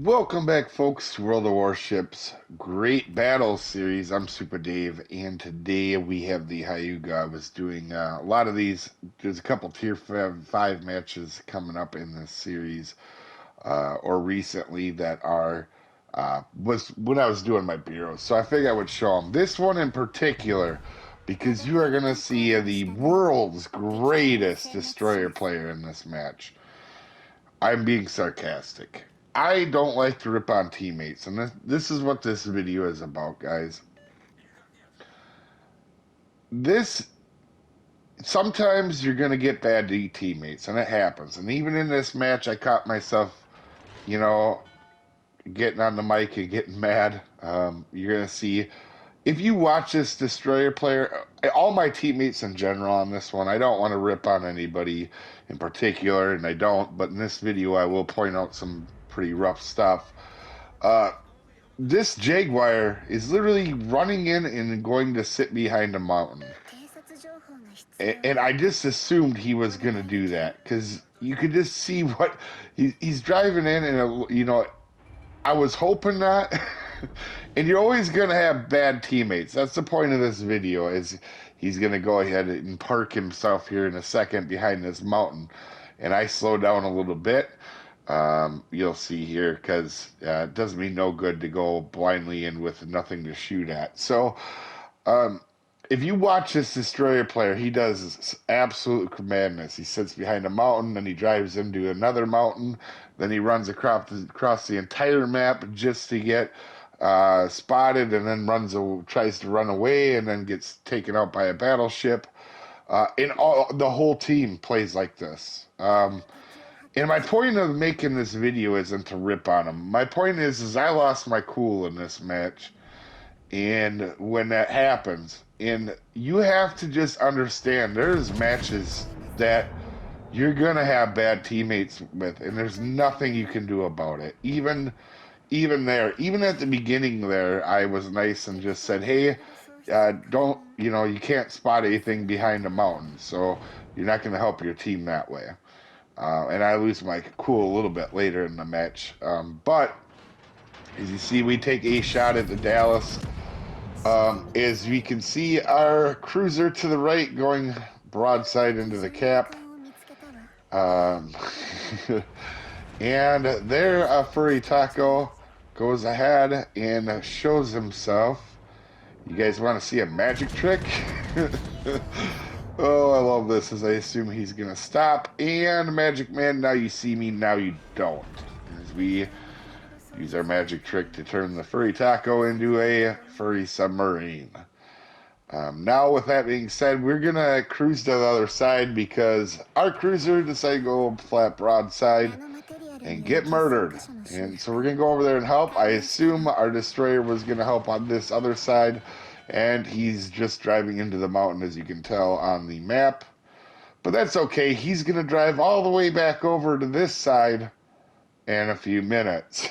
Welcome back, folks, to World of Warships Great Battle Series. I'm Soopa-Dave, and today we have the Hyuga. I was doing a lot of these. There's a couple Tier 5 matches coming up in this series, or recently that are, was when I was doing my bureaus. So I figured I would show them. This one in particular, because you are going to see the world's greatest destroyer player in this match. I'm being sarcastic. I don't like to rip on teammates, and this is what this video is about, guys. This Sometimes you're gonna get bad teammates, and it happens. And even in this match, I caught myself, you know, getting on the mic and getting mad. You're gonna see if you watch this destroyer player, all my teammates in general on this one. I don't want to rip on anybody in particular, and I don't. But in this video, I will point out some pretty rough stuff. This Jaguar is literally running in and going to sit behind a mountain. And I just assumed he was going to do that because you could just see what he's driving in, and I was hoping not. And you're always going to have bad teammates. That's the point of this video, is he's going to go ahead and park himself here in a second behind this mountain. And I slow down a little bit. You'll see here, because it does me no good to go blindly in with nothing to shoot at. So if you watch this destroyer player, he does absolute madness. He sits behind a mountain, then he drives into another mountain, then he runs across the entire map just to get spotted, and then tries to run away, and then gets taken out by a battleship. And the whole team plays like this. And my point of making this video isn't to rip on him. My point is I lost my cool in this match. And when that happens, and you have to just understand, there's matches that you're going to have bad teammates with, and there's nothing you can do about it. Even at the beginning there, I was nice and just said, hey, you can't spot anything behind a mountain, so you're not going to help your team that way. And I lose my cool a little bit later in the match. But as you see, we take a shot at the Dallas. As we can see, our cruiser to the right going broadside into the cap. And there, Furry Taco goes ahead and shows himself. You guys want to see a magic trick? Oh, I love this, as I assume he's going to stop. And Magic Man, now you see me, now you don't. As we use our magic trick to turn the Furry Taco into a Furry Submarine. Now, with that being said, we're going to cruise to the other side because our cruiser decided to go flat broadside and get murdered. And so we're going to go over there and help. I assume our destroyer was going to help on this other side, and he's just driving into the mountain, as you can tell on the map. But that's okay. He's going to drive all the way back over to this side in a few minutes.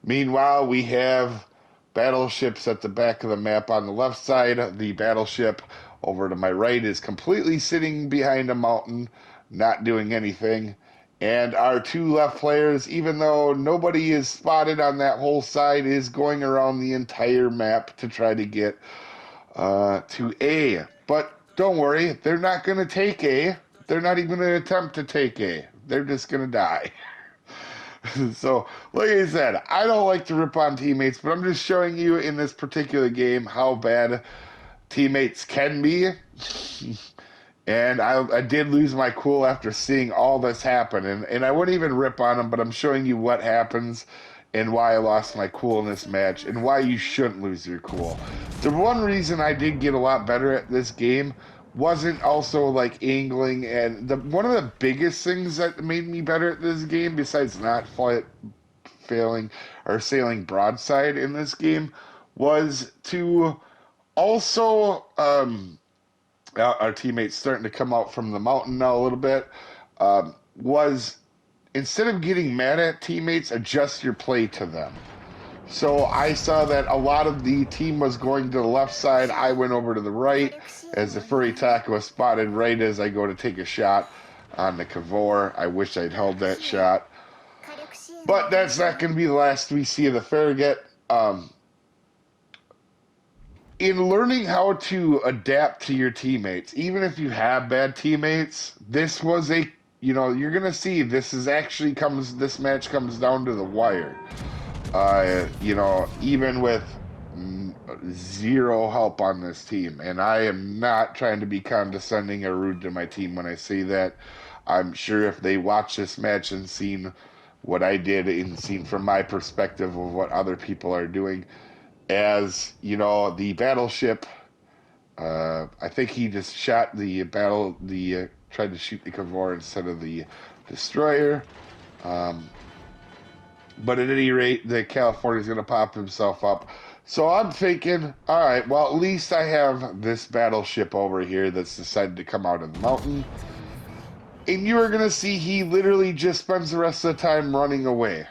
Meanwhile, we have battleships at the back of the map on the left side. The battleship over to my right is completely sitting behind a mountain, not doing anything. And our two left players, even though nobody is spotted on that whole side, is going around the entire map to try to get to A. But don't worry, they're not going to take A. They're not even going to attempt to take A. They're just going to die. So, like I said, I don't like to rip on teammates, but I'm just showing you in this particular game how bad teammates can be. And I did lose my cool after seeing all this happen. And I wouldn't even rip on them, but I'm showing you what happens and why I lost my cool in this match and why you shouldn't lose your cool. The one reason I did get a lot better at this game wasn't also like angling, and one of the biggest things that made me better at this game, besides not failing or sailing broadside in this game, was to also our teammates starting to come out from the mountain now a little bit, was instead of getting mad at teammates, adjust your play to them. So I saw that a lot of the team was going to the left side. I went over to the right as the Furry Taco was spotted right as I go to take a shot on the Cavor. I wish I'd held that shot. But that's not going to be the last we see of the Farragut. In learning how to adapt to your teammates, even if you have bad teammates, this was a, you're going to see this match comes down to the wire. Even with zero help on this team. And I am not trying to be condescending or rude to my team when I say that. I'm sure if they watch this match and seen what I did and seen from my perspective of what other people are doing, as the battleship, I think he just shot tried to shoot the Cavor instead of the destroyer. But at any rate, the California's going to pop himself up. So I'm thinking, all right, well, at least I have this battleship over here that's decided to come out of the mountain. And you are going to see he literally just spends the rest of the time running away.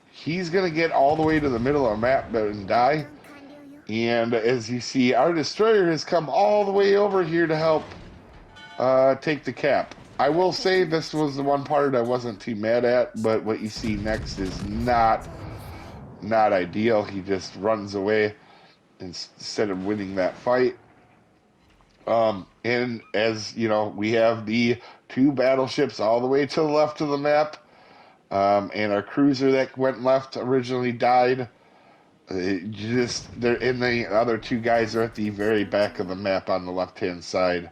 He's going to get all the way to the middle of the map and die. And as you see, our destroyer has come all the way over here to help take the cap. I will say this was the one part I wasn't too mad at, but what you see next is not ideal. He just runs away instead of winning that fight. And as we have the two battleships all the way to the left of the map, and our cruiser that went left originally died. The other two guys are at the very back of the map on the left-hand side.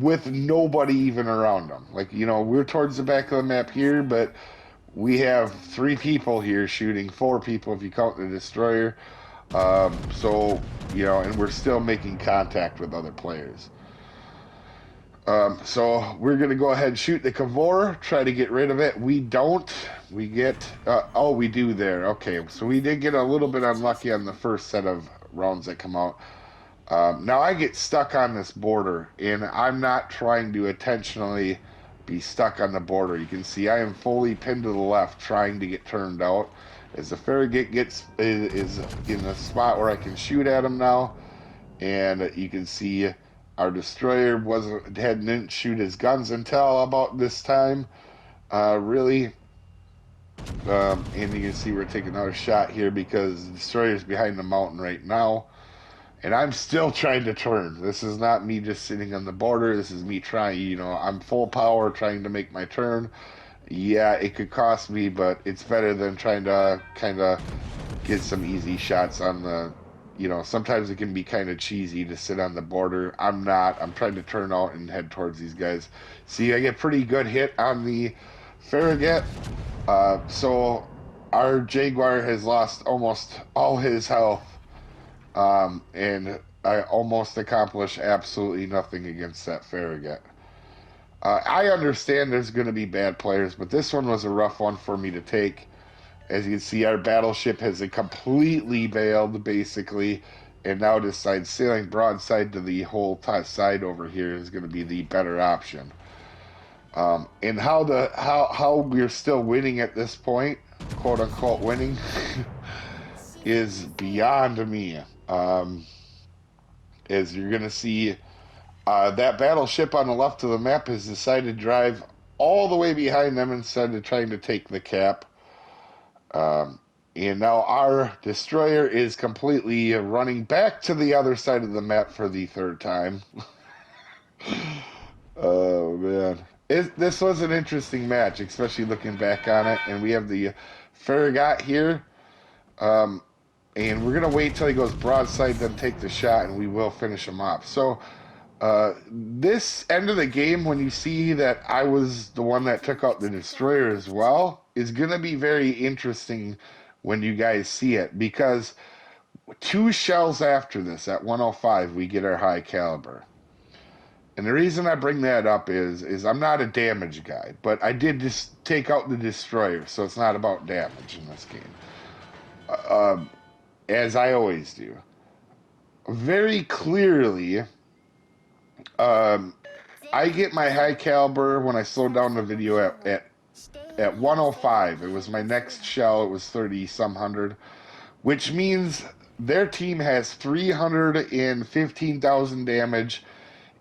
With nobody even around them. We're towards the back of the map here, but we have 3 people here shooting, 4 people if you count the destroyer. And we're still making contact with other players. So we're going to go ahead and shoot the Cavor, try to get rid of it. We don't. We get... we do there. Okay, so we did get a little bit unlucky on the first set of rounds that come out. Now I get stuck on this border, and I'm not trying to intentionally be stuck on the border. You can see I am fully pinned to the left, trying to get turned out. As the Farragut is in the spot where I can shoot at him now, and you can see our destroyer didn't shoot his guns until about this time, really. And you can see we're taking another shot here because the destroyer's behind the mountain right now. And I'm still trying to turn. This is not me just sitting on the border. This is me trying, I'm full power trying to make my turn. Yeah, it could cost me, but it's better than trying to kind of get some easy shots on the, sometimes it can be kind of cheesy to sit on the border. I'm not. I'm trying to turn out and head towards these guys. See, I get pretty good hit on the Farragut. So our Jaguar has lost almost all his health. And I almost accomplished absolutely nothing against that Farragut. I understand there's going to be bad players, but this one was a rough one for me to take. As you can see, our battleship has completely bailed, basically, and now decides sailing broadside to the whole side over here is going to be the better option. And how we're still winning at this point, quote unquote winning, is beyond me. As you're going to see, that battleship on the left of the map has decided to drive all the way behind them instead of trying to take the cap. And now our destroyer is completely running back to the other side of the map for the 3rd time. Oh, man. This was an interesting match, especially looking back on it. And we have the Farragut here. And we're going to wait till he goes broadside, then take the shot, and we will finish him off. So, this end of the game, when you see that I was the one that took out the destroyer as well, is going to be very interesting when you guys see it. Because 2 shells after this, at 105, we get our high caliber. And the reason I bring that up is I'm not a damage guy, but I did just take out the destroyer, so it's not about damage in this game. As I always do. Very clearly, I get my high caliber when I slow down the video at 105. It was my next shell. It was 30-some hundred, which means their team has 315,000 damage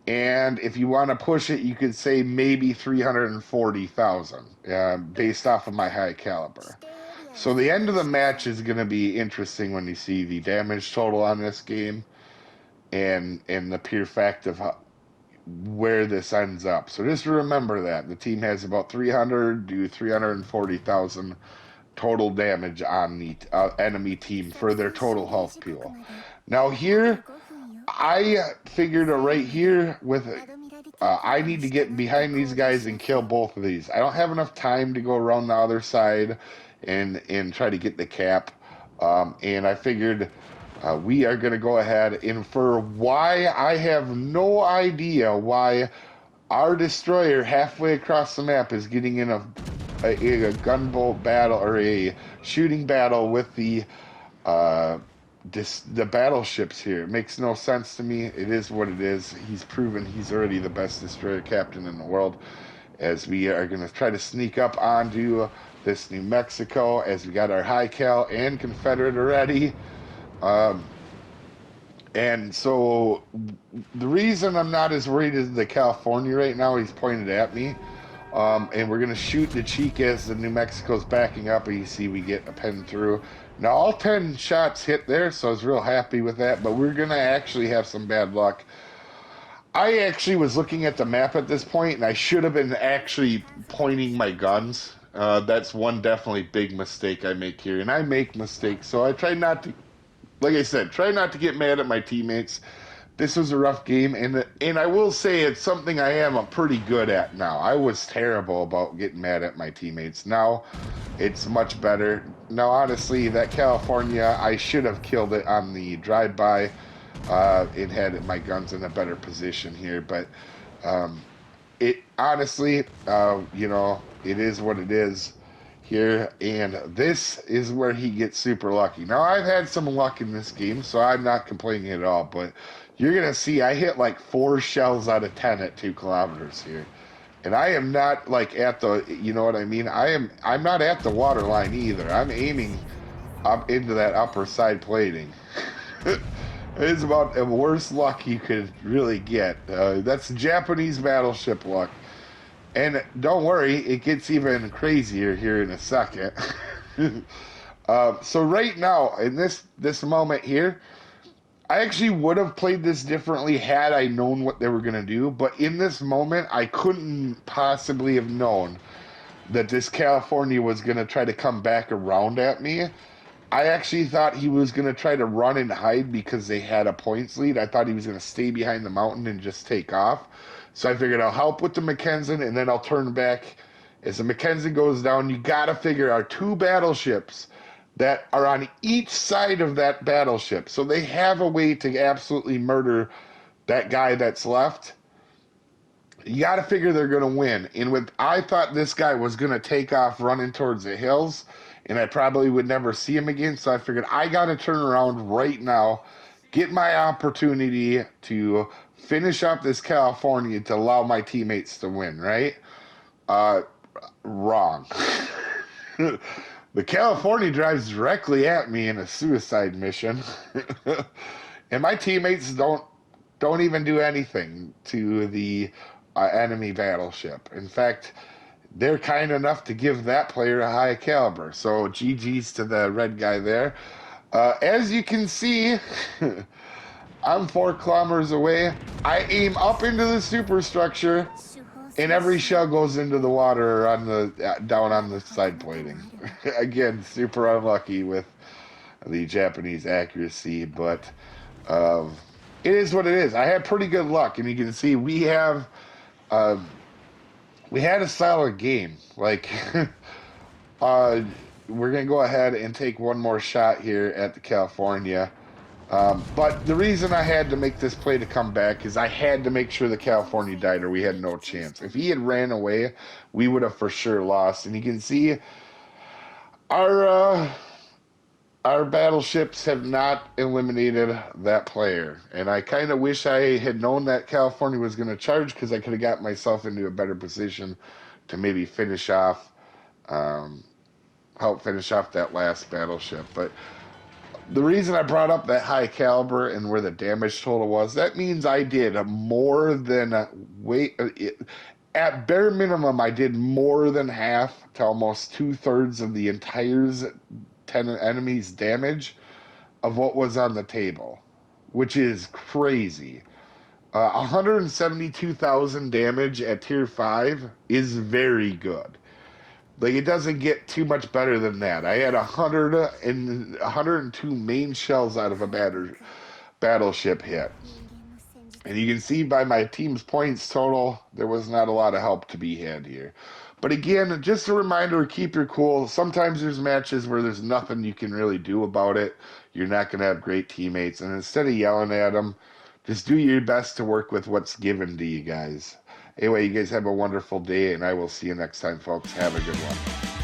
And if you want to push it, you could say maybe 340,000, based off of my high caliber. So the end of the match is going to be interesting when you see the damage total on this game and the pure fact of where this ends up. So just remember that the team has about 300 to 340,000 total damage on the enemy team for their total health pool. Now here, I figured right here with I need to get behind these guys and kill both of these. I don't have enough time to go around the other side and try to get the cap. And I figured we are going to go ahead and infer why. I have no idea why our destroyer halfway across the map is getting in a gunboat battle or a shooting battle with the battleships here. It makes no sense to me. It is what it is. He's proven he's already the best destroyer captain in the world. As we are going to try to sneak up onto this New Mexico, as we got our high cal and Confederate already. And so the reason I'm not as worried as the California right now, he's pointed at me. And we're going to shoot the cheek as the New Mexico's backing up, and you see we get a pen through. Now, all 10 shots hit there, so I was real happy with that, but we're going to actually have some bad luck. I actually was looking at the map at this point, and I should have been actually pointing my guns. That's one definitely big mistake I make here, and I make mistakes, so I try not to, like I said, try not to get mad at my teammates. This was a rough game, and I will say it's something I am pretty good at now. I was terrible about getting mad at my teammates. Now, it's much better. Now, honestly, that California, I should have killed it on the drive-by. It had my guns in a better position here, but it honestly, it is what it is here, and this is where he gets super lucky. Now, I've had some luck in this game, so I'm not complaining at all, but you're going to see I hit like 4 shells out of 10 at 2 kilometers here. And I am not like at the, you know what I mean? I'm not at the water line either. I'm aiming up into that upper side plating. It's about the worst luck you could really get. That's Japanese battleship luck. And don't worry, it gets even crazier here in a second. So right now, in this moment here, I actually would have played this differently had I known what they were going to do. But in this moment, I couldn't possibly have known that this California was going to try to come back around at me. I actually thought he was going to try to run and hide because they had a points lead. I thought he was going to stay behind the mountain and just take off. So I figured I'll help with the Mackenzie, and then I'll turn back. As the Mackenzie goes down, you got to figure our 2 battleships that are on each side of that battleship. So they have a way to absolutely murder that guy that's left. You got to figure they're going to win. And I thought this guy was going to take off running towards the hills, and I probably would never see him again. So I figured I got to turn around right now, get my opportunity to finish up this California to allow my teammates to win, right? Wrong. The California drives directly at me in a suicide mission. And my teammates don't even do anything to the enemy battleship. In fact, they're kind enough to give that player a high caliber. So GG's to the red guy there. As you can see, I'm 4 kilometers away. I aim up into the superstructure, and every shell goes into the water or down on the side plating. Again, super unlucky with the Japanese accuracy, but it is what it is. I had pretty good luck, and you can see we had a solid game. Like, we're gonna go ahead and take one more shot here at the California. But the reason I had to make this play to come back is I had to make sure the California died or we had no chance. If he had ran away, we would have for sure lost. And you can see our battleships have not eliminated that player. And I kind of wish I had known that California was going to charge, because I could have got myself into a better position to maybe finish off, help finish off that last battleship. But The reason I brought up that high caliber and where the damage total was, that means I did more than at bare minimum, I did more than half to almost 2/3 of the entire 10 enemies' damage of what was on the table, which is crazy. 172,000 damage at tier 5 is very good. Like, it doesn't get too much better than that. I had 102 main shells out of a battleship hit. And you can see by my team's points total, there was not a lot of help to be had here. But again, just a reminder, keep your cool. Sometimes there's matches where there's nothing you can really do about it. You're not going to have great teammates. And instead of yelling at them, just do your best to work with what's given to you guys. Anyway, you guys have a wonderful day, and I will see you next time, folks. Have a good one.